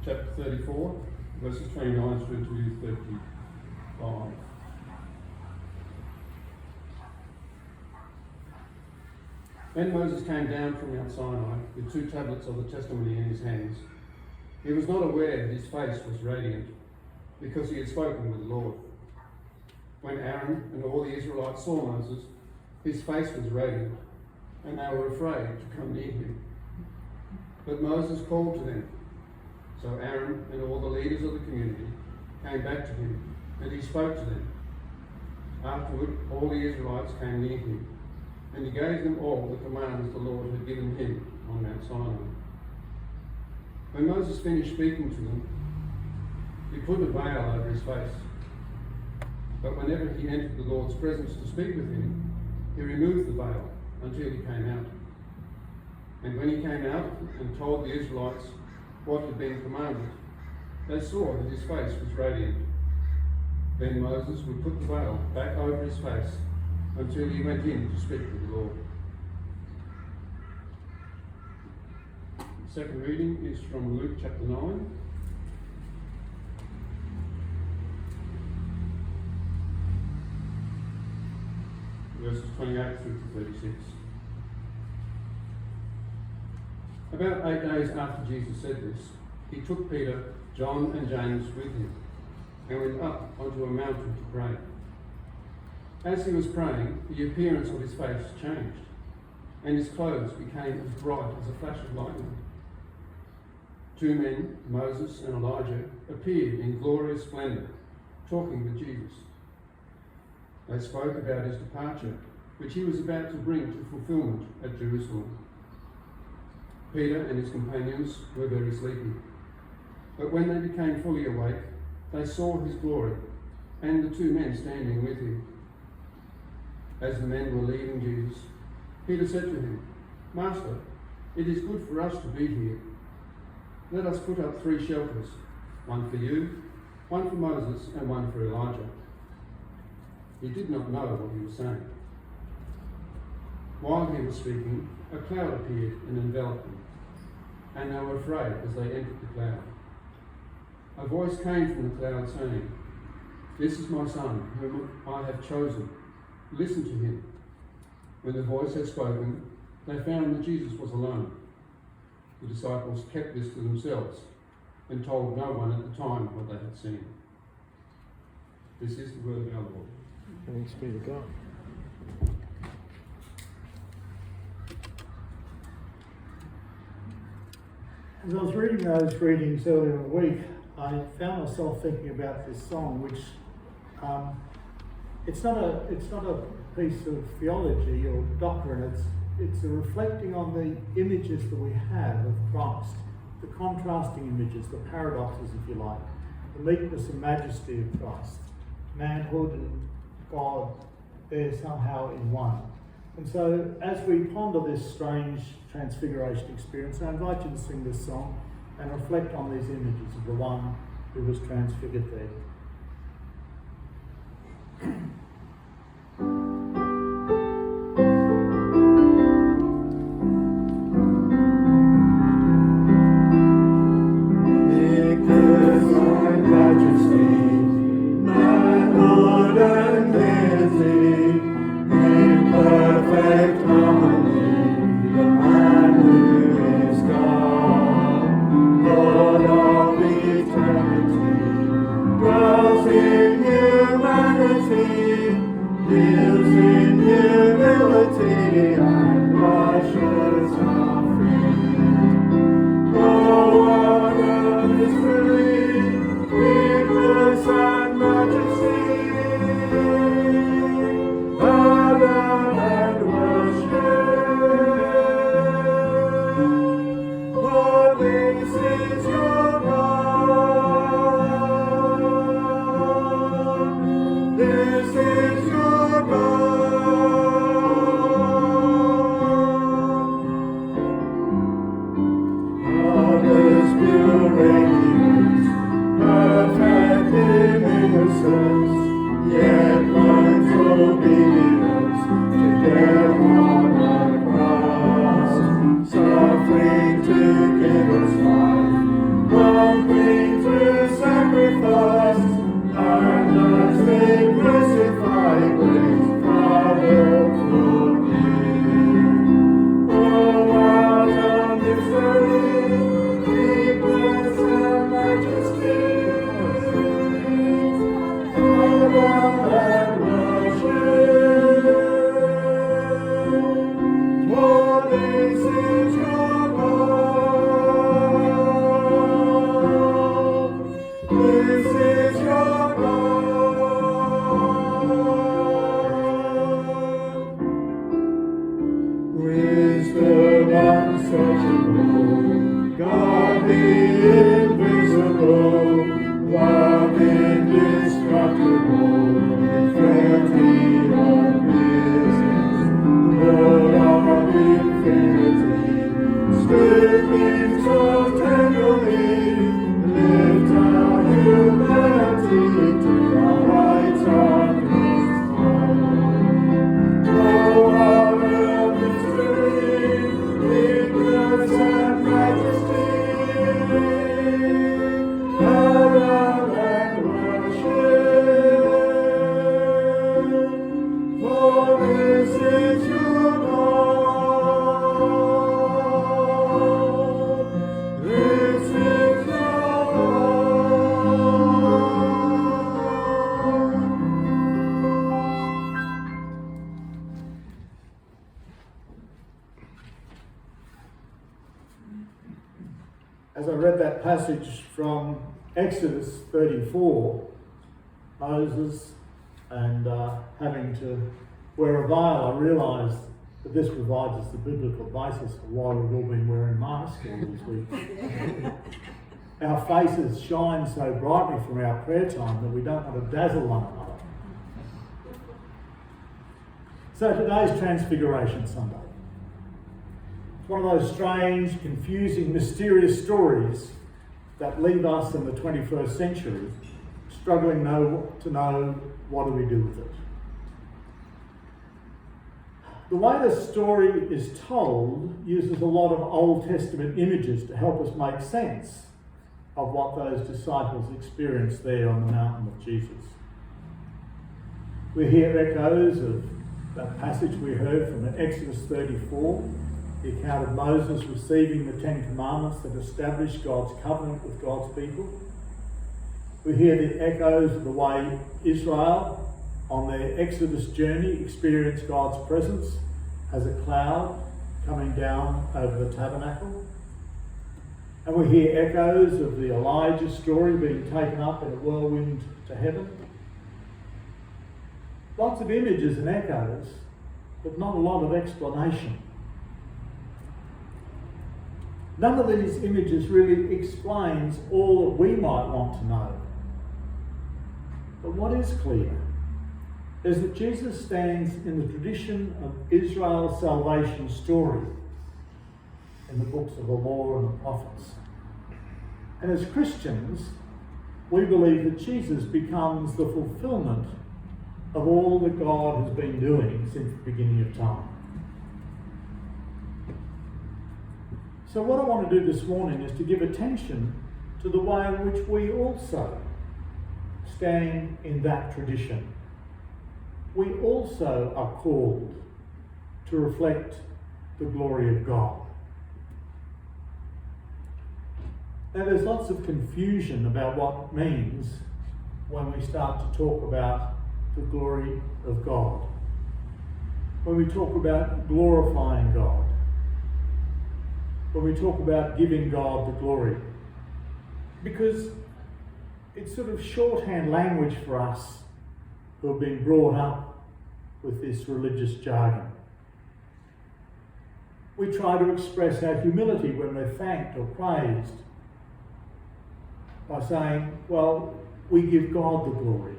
chapter 34, verses 29 through to 35. When Moses came down from Mount Sinai with 2 tablets of the testimony in his hands, he was not aware that his face was radiant, because he had spoken with the Lord. When Aaron and all the Israelites saw Moses, his face was radiant, and they were afraid to come near him. But Moses called to them. So Aaron and all the leaders of the community came back to him, and he spoke to them. Afterward, all the Israelites came near him, and he gave them all the commands the Lord had given him on Mount Sinai. When Moses finished speaking to them, he put a veil over his face. But whenever he entered the Lord's presence to speak with him, he removed the veil until he came out. And when he came out and told the Israelites what had been commanded, they saw that his face was radiant. Then Moses would put the veil back over his face until he went in to speak with the Lord. The second reading is from Luke chapter 9. Verses 28 through to 36. About 8 days after Jesus said this, he took Peter, John and James with him and went up onto a mountain to pray. As he was praying, the appearance of his face changed, and his clothes became as bright as a flash of lightning. 2 men, Moses and Elijah, appeared in glorious splendour, talking with Jesus. They spoke about his departure, which he was about to bring to fulfilment at Jerusalem. Peter and his companions were very sleepy, but when they became fully awake, they saw his glory and the 2 men standing with him. As the men were leaving Jesus, Peter said to him, "Master, it is good for us to be here. Let us put up 3 shelters, one for you, one for Moses, and one for Elijah." He did not know what he was saying. While he was speaking, a cloud appeared and enveloped them, and they were afraid as they entered the cloud. A voice came from the cloud saying, "This is my son, whom I have chosen. Listen to him." When the voice had spoken, they found that Jesus was alone. The disciples kept this to themselves and told no one at the time what they had seen. This is the word of our Lord. Thanks be to God. As I was reading those readings earlier in the week, I found myself thinking about this song, which it's not a piece of theology or doctrine. It's a reflecting on the images that we have of Christ, the contrasting images, the paradoxes, if you like, the meekness and majesty of Christ, manhood and God, they're somehow in one. And so as we ponder this strange transfiguration experience, I invite you to sing this song and reflect on these images of the one who was transfigured there. As I read that passage from Exodus 34, Moses and having to wear a veil, I realised that this provides us the biblical basis for why we've all been wearing masks all these weeks. Our faces shine so brightly from our prayer time that we don't want to dazzle one another. So today's Transfiguration Sunday. It's one of those strange, confusing, mysterious stories that leave us in the 21st century struggling to know what do we do with it. The way the story is told uses a lot of Old Testament images to help us make sense of what those disciples experienced there on the mountain with Jesus. We hear echoes of that passage we heard from Exodus 34, the account of Moses receiving the Ten Commandments that established God's covenant with God's people. We hear the echoes of the way Israel, on their Exodus journey, experienced God's presence as a cloud coming down over the tabernacle. And we hear echoes of the Elijah story being taken up in a whirlwind to heaven. Lots of images and echoes, but not a lot of explanation. None of these images really explains all that we might want to know. But what is clear is that Jesus stands in the tradition of Israel's salvation story in the books of the law and the prophets. And as Christians, we believe that Jesus becomes the fulfillment of all that God has been doing since the beginning of time. So what I want to do this morning is to give attention to the way in which we also stand in that tradition. We also are called to reflect the glory of God. Now there's lots of confusion about what it means when we start to talk about the glory of God. When we talk about glorifying God. When we talk about giving God the glory. Because it's sort of shorthand language for us who have been brought up with this religious jargon. We try to express our humility when we're thanked or praised by saying, well, we give God the glory.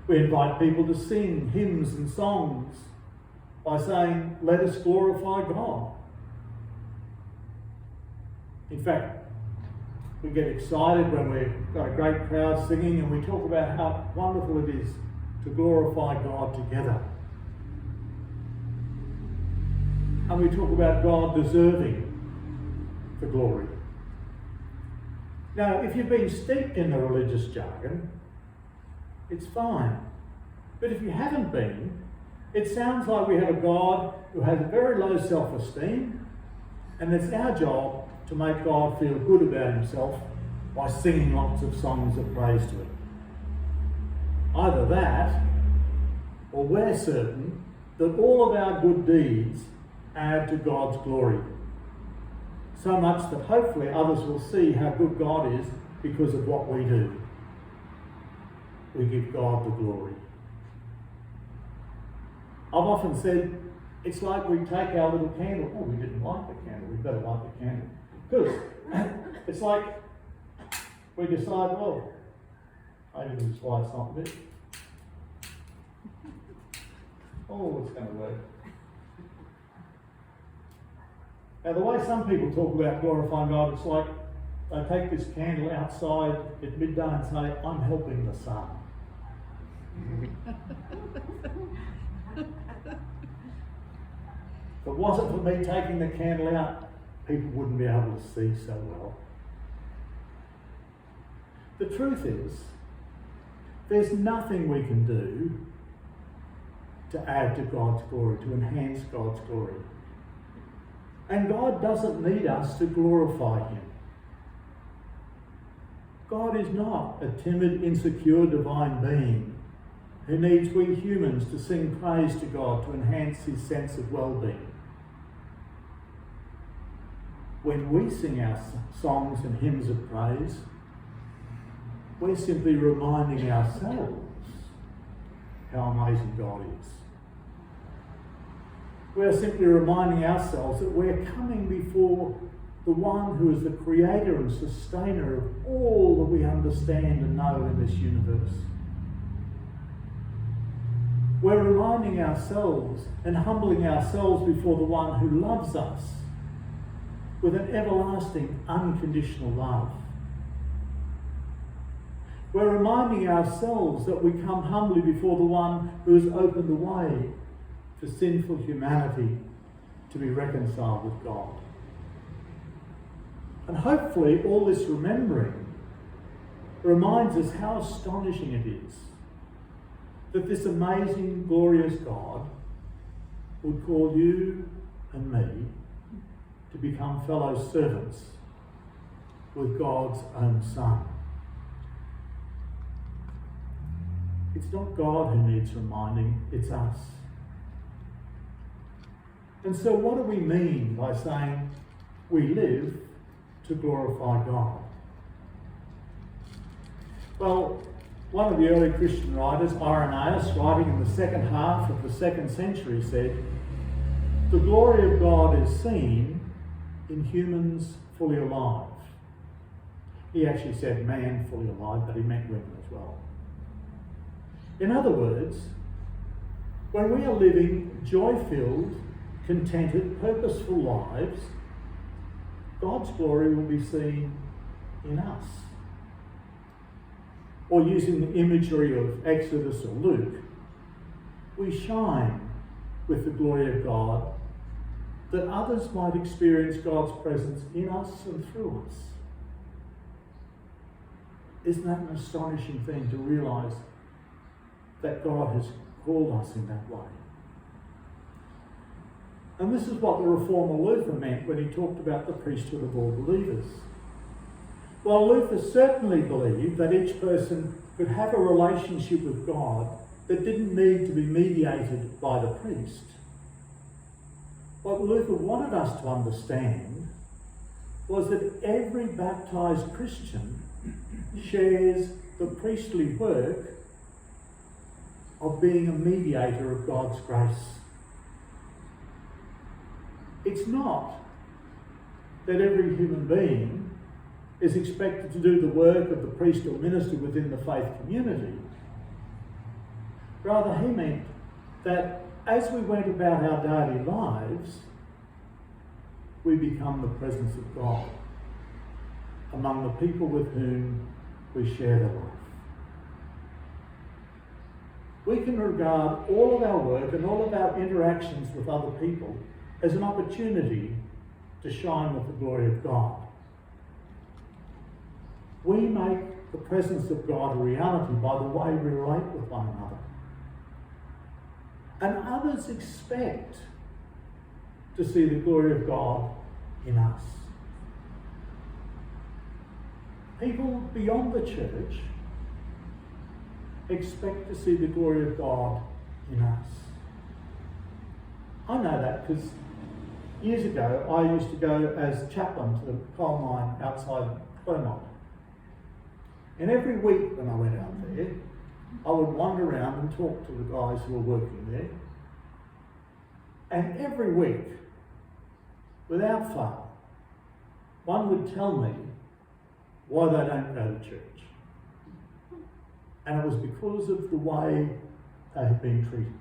We invite people to sing hymns and songs by saying, let us glorify God. In fact, we get excited when we've got a great crowd singing and we talk about how wonderful it is to glorify God together. And we talk about God deserving the glory. Now, if you've been steeped in the religious jargon, it's fine. But if you haven't been, it sounds like we have a God who has a very low self-esteem, and it's our job to make God feel good about himself by singing lots of songs of praise to him. Either that, or we're certain that all of our good deeds add to God's glory. So much that hopefully others will see how good God is because of what we do. We give God the glory. I've often said, it's like we take our little candle. Oh, we didn't light the candle. We better light the candle. Because it's like we decide, well, maybe this light's not lit. Oh, it's going to work. Now, the way some people talk about glorifying God, it's like they take this candle outside at midday and say, I'm helping the sun. If it wasn't for me taking the candle out, people wouldn't be able to see so well. The truth is, there's nothing we can do to add to God's glory, to enhance God's glory. And God doesn't need us to glorify him. God is not a timid, insecure, divine being who needs we humans to sing praise to God to enhance his sense of well-being. when we sing our songs and hymns of praise, we're simply reminding ourselves how amazing God is. We're simply reminding ourselves that we're coming before the one who is the creator and sustainer of all that we understand and know in this universe. We're reminding ourselves and humbling ourselves before the one who loves us with an everlasting, unconditional love. We're reminding ourselves that we come humbly before the one who has opened the way for sinful humanity to be reconciled with God. And hopefully all this remembering reminds us how astonishing it is that this amazing, glorious God would call you and me to become fellow servants with God's own Son. It's not God who needs reminding, it's us. And so what do we mean by saying we live to glorify God? Well, one of the early Christian writers, Irenaeus, writing in the second half of the 2nd century, said, "The glory of God is seen in humans fully alive." He actually said man fully alive, but he meant women as well. In other words, when we are living joy-filled, contented, purposeful lives, God's glory will be seen in us. Or using the imagery of Exodus or Luke, we shine with the glory of God that others might experience God's presence in us and through us. Isn't that an astonishing thing to realise that God has called us in that way? And this is what the reformer Luther meant when he talked about the priesthood of all believers. While Luther certainly believed that each person could have a relationship with God that didn't need to be mediated by the priest, what Luther wanted us to understand was that every baptised Christian shares the priestly work of being a mediator of God's grace. It's not that every human being is expected to do the work of the priest or minister within the faith community. Rather, he meant that as we went about our daily lives, we become the presence of God among the people with whom we share the life. We can regard all of our work and all of our interactions with other people as an opportunity to shine with the glory of God. We make the presence of God a reality by the way we relate with one another. And others expect to see the glory of God in us. People beyond the church expect to see the glory of God in us. I know that because years ago I used to go as chaplain to the coal mine outside Clermont. And every week when I went out there, I would wander around and talk to the guys who were working there. And every week, without fail, one would tell me why they don't go to church. And it was because of the way they had been treated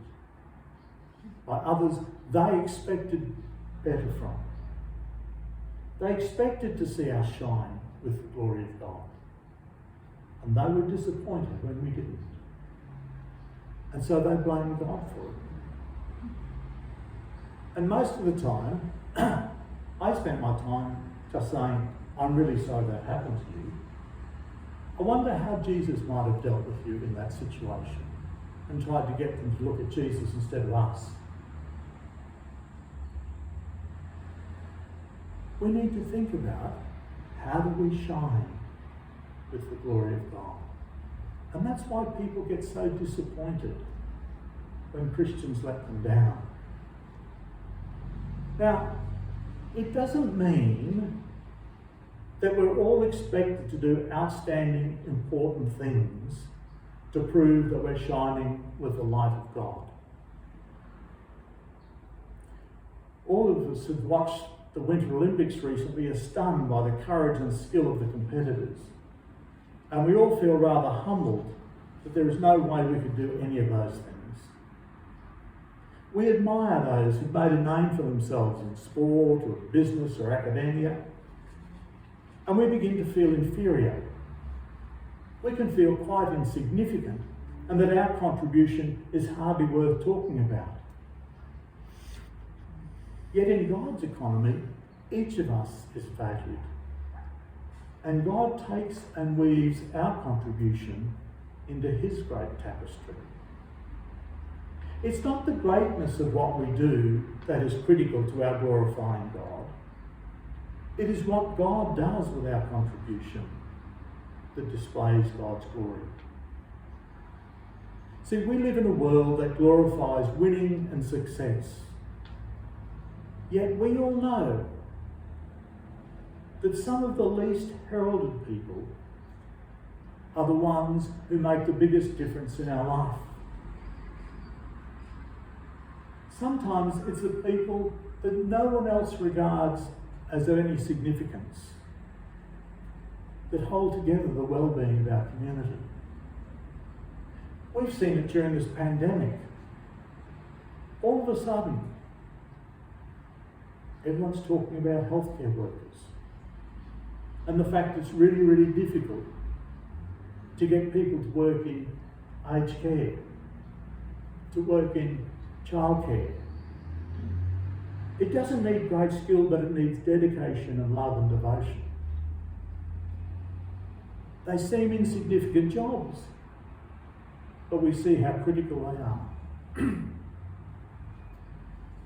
by others they expected better from. They expected to see us shine with the glory of God. And they were disappointed when we didn't. And so they blamed God for it. And most of the time, I spent my time just saying, I'm really sorry that happened to you. I wonder how Jesus might have dealt with you in that situation and tried to get them to look at Jesus instead of us. We need to think about how do we shine with the glory of God. And that's why people get so disappointed when Christians let them down. Now, It doesn't mean that we're all expected to do outstanding, important things to prove that we're shining with the light of God. All of us who've watched the Winter Olympics recently are stunned by the courage and skill of the competitors. And we all feel rather humbled that there is no way we could do any of those things. We admire those who've made a name for themselves in sport or business or academia, and we begin to feel inferior. We can feel quite insignificant and that our contribution is hardly worth talking about. Yet in God's economy, each of us is valued. And God takes and weaves our contribution into his great tapestry. It's not the greatness of what we do that is critical to our glorifying God. It is what God does with our contribution that displays God's glory. See, we live in a world that glorifies winning and success. Yet we all know that some of the least heralded people are the ones who make the biggest difference in our life. Sometimes it's the people that no one else regards as of any significance that hold together the well-being of our community. We've seen it during this pandemic. All of a sudden, everyone's talking about healthcare workers and the fact it's really, really difficult to get people to work in aged care, to work in childcare. It doesn't need great skill, but it needs dedication and love and devotion. They seem insignificant jobs, but we see how critical they are.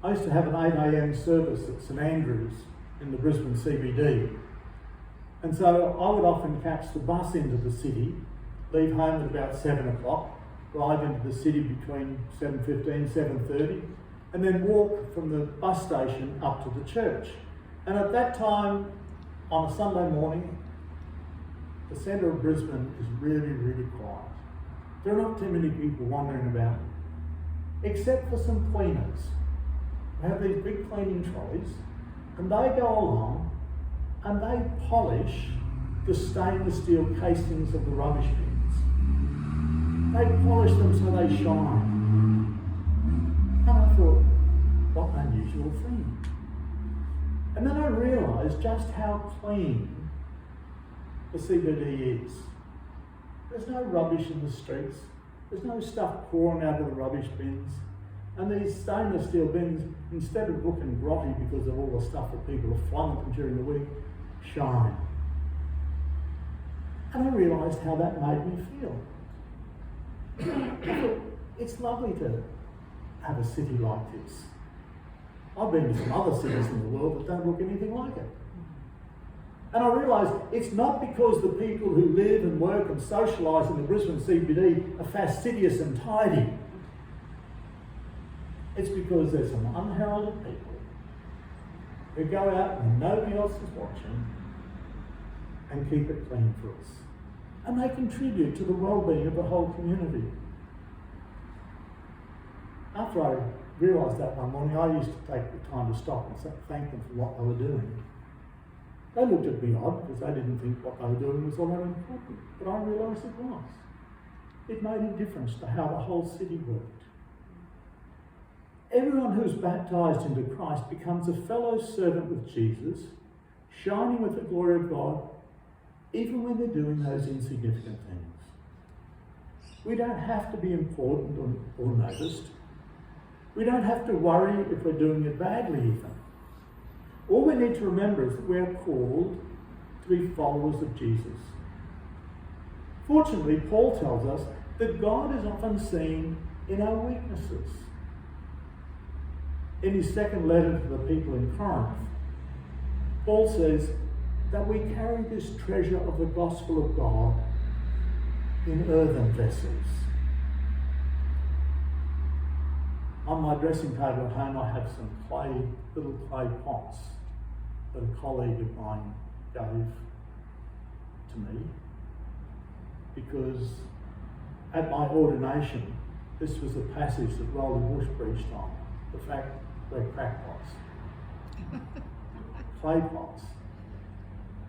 I used to have an 8 a.m. service at St Andrews in the Brisbane CBD. And so I would often catch the bus into the city, leave home at about 7 o'clock, drive into the city between 7:15, 7:30, and then walk from the bus station up to the church. And at that time, on a Sunday morning, the centre of Brisbane is really, really quiet. There are not too many people wandering about, except for some cleaners who have these big cleaning trolleys, and they go along and they polish the stainless steel casings of the rubbish bins. They polish them so they shine. And I thought, what an unusual thing. And then I realised just how clean the CBD is. There's no rubbish in the streets. There's no stuff pouring out of the rubbish bins. And these stainless steel bins, instead of looking grotty because of all the stuff that people have flung at them during the week, shine. And I realised how that made me feel. I thought, it's lovely to have a city like this. I've been to some other cities in the world that don't look anything like it. And I realised it's not because the people who live and work and socialise in the Brisbane CBD are fastidious and tidy. It's because there's some unheralded people who go out when nobody else is watching and keep it clean for us. And they contribute to the well-being of the whole community. After I realised that one morning, I used to take the time to stop and thank them for what they were doing. They looked at me odd because they didn't think what they were doing was all that important, but I realised it was. It made a difference to how the whole city worked. Everyone who is baptised into Christ becomes a fellow servant with Jesus, shining with the glory of God, even when they're doing those insignificant things. We don't have to be important or noticed. We don't have to worry if we're doing it badly even. All we need to remember is that we are called to be followers of Jesus. Fortunately, Paul tells us that God is often seen in our weaknesses. In his second letter to the people in Corinth, Paul says that we carry this treasure of the gospel of God in earthen vessels. On my dressing table at home, I have some little clay pots. that a colleague of mine gave to me, because at my ordination, this was a passage that Rolly Bush preached on, the fact we're crackpots, clay pots,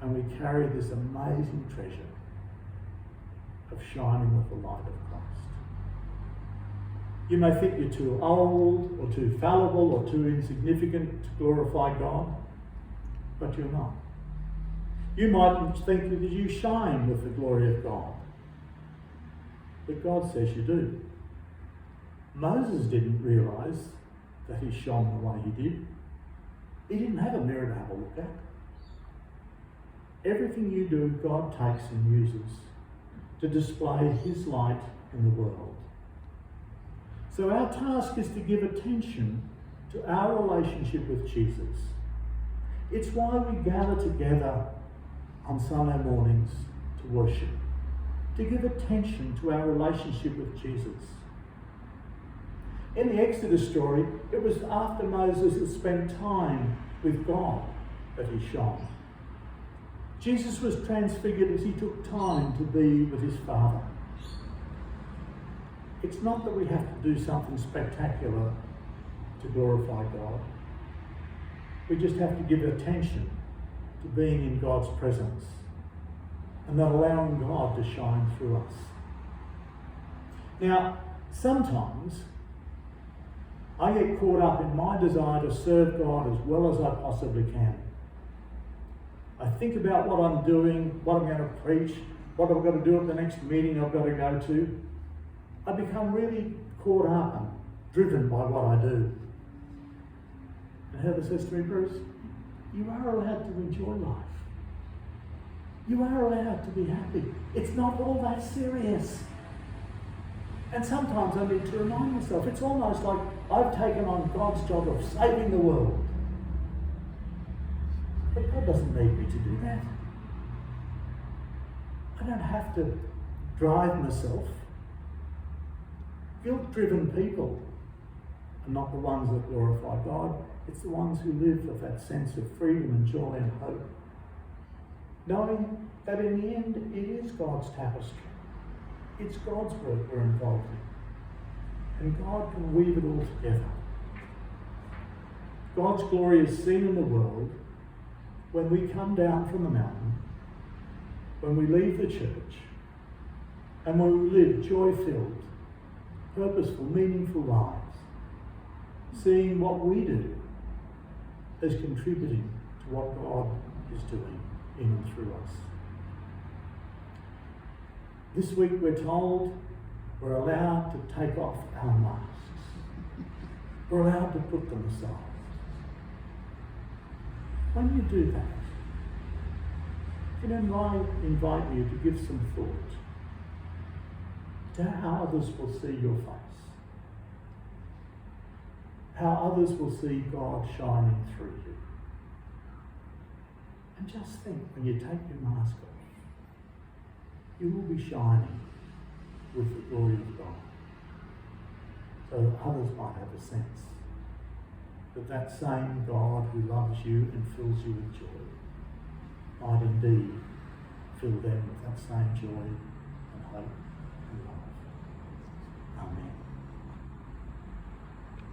and we carry this amazing treasure of shining with the light of Christ. You may think you're too old or too fallible or too insignificant to glorify God, but you're not. You might think that you shine with the glory of God, but God says you do. Moses didn't realise that he shone the way he did. He didn't have a mirror to have a look at. Everything you do, God takes and uses to display his light in the world. So our task is to give attention to our relationship with Jesus. It's why we gather together on Sunday mornings to worship, to give attention to our relationship with Jesus. In the Exodus story, it was after Moses had spent time with God that he shone. Jesus was transfigured as he took time to be with his Father. It's not that we have to do something spectacular to glorify God. We just have to give attention to being in God's presence and then allowing God to shine through us. Now, sometimes I get caught up in my desire to serve God as well as I possibly can. I think about what I'm doing, what I'm going to preach, what I've got to do at the next meeting I've got to go to. I become really caught up and driven by what I do. And Heather says to me, Bruce, you are allowed to enjoy life. You are allowed to be happy. It's not all that serious. And sometimes I need to remind myself, it's almost like I've taken on God's job of saving the world. But God doesn't need me to do that. I don't have to drive myself. Guilt-driven people are not the ones that glorify God. It's the ones who live with that sense of freedom and joy and hope, knowing that in the end it is God's tapestry. It's God's work we're involved in, and God can weave it all together. God's glory is seen in the world when we come down from the mountain, when we leave the church, and when we live joy-filled, purposeful, meaningful lives, seeing what we do as contributing to what God is doing in and through us. This week we're told we're allowed to take off our masks. We're allowed to put them aside. When you do that, can I invite you to give some thought to how others will see your face, how others will see God shining through you. And just think, when you take your mask off, you will be shining with the glory of God, so that others might have a sense that that same God who loves you and fills you with joy might indeed fill them with that same joy and hope and love. Amen.